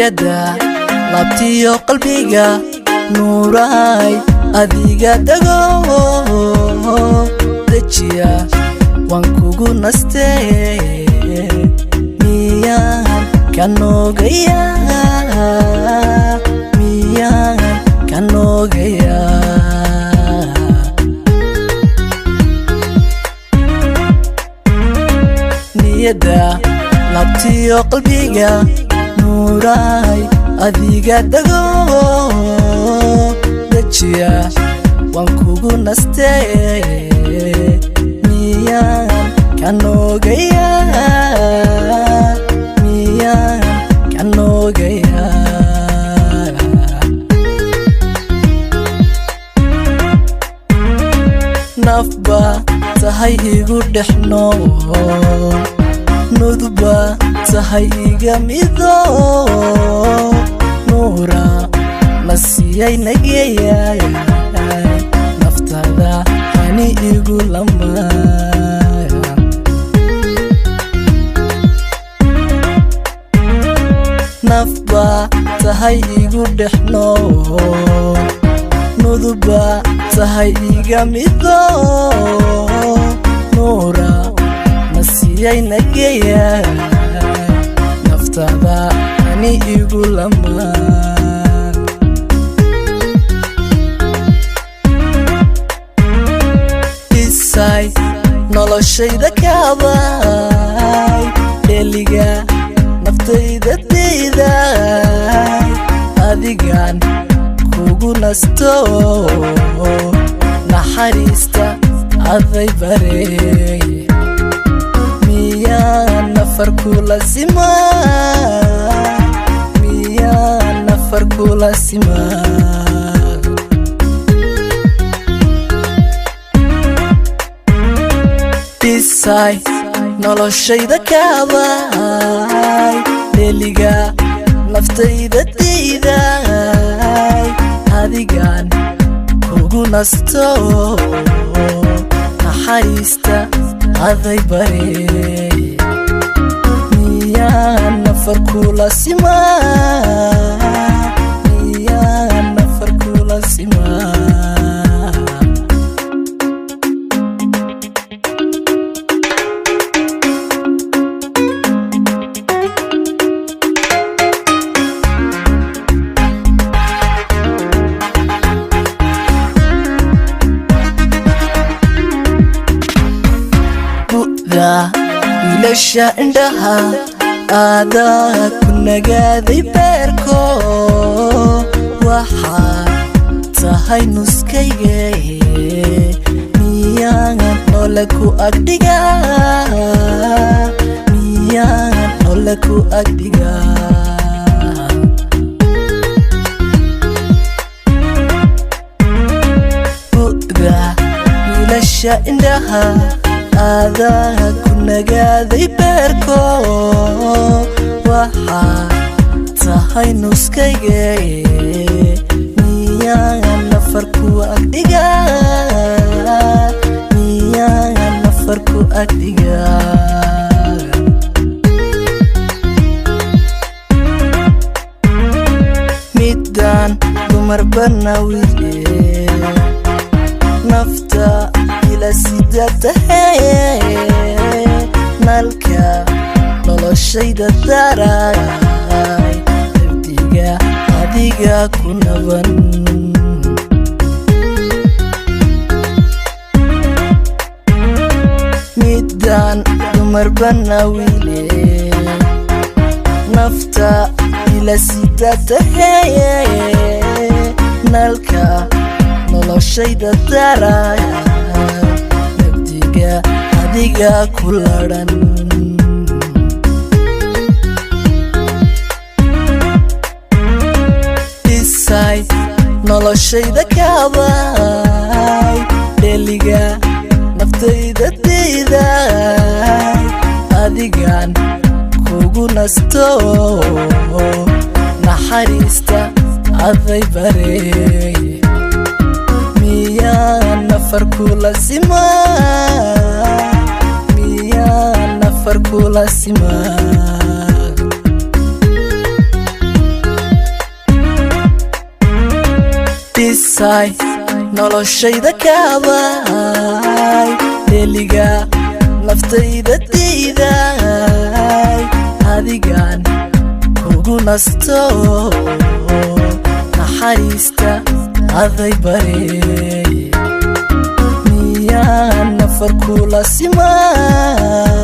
niyada labtiyo qalbiga nuuray adiga dago dejiya waan kugu nastee miyaan kanogaya miyaan kanogaya niyada labtiyo qalbiga nuuray adiga dago dejiya waan kugu nastee miyaan kanogaya miyaan kanogaya nafba tahay igu dhexno nudba tahay iga mido nuura nasiyay nagayay naftada hani igu lama nafba tahay igu dhexno nudba tahay iga mido nuura nasiyay nagayay naftada hani igu lama isay noloshayda kaabay dheliga naftayda diiday adigan kugu nasto naxariista aday barey miyaan nafar kula simaa miyaan nafar kula simaa isay noloshayda kaabay dheliga naftayda diiday adigan kugu nasto naxariista aday barey miyaan nafar kula simaa miyaan nafar kula simaa wiilasha indhaha aadaa ku nagaaday beerko waxaa tahay nuskayga miyaan nole ku agdhiga miyaan nole ku agdhiga bu'da wiilasha indhaha aadaa ku nagaaday beerko waxaa tahay nuskayga miyaan nafar ku agdhiga miyaan nafar ku agdhiga midaan dumar banawile nafta ila sidatahay nalka noloshayda daray naftiga adiga ku naban midaan dumar banawile nafta ila sidatahay nalka noloshayda daray naftiga adiga ku laran isay noloshayda kaabay dheliga naftayda diiday adigan kugu nasto naxariista aday barey miyaan nafar kula simaa miyaan nafar kula simaa isay noloshayda kaabay deliga naftayda diiday adigan kugu nasto naxariista aday barey miyaan nafar kula siman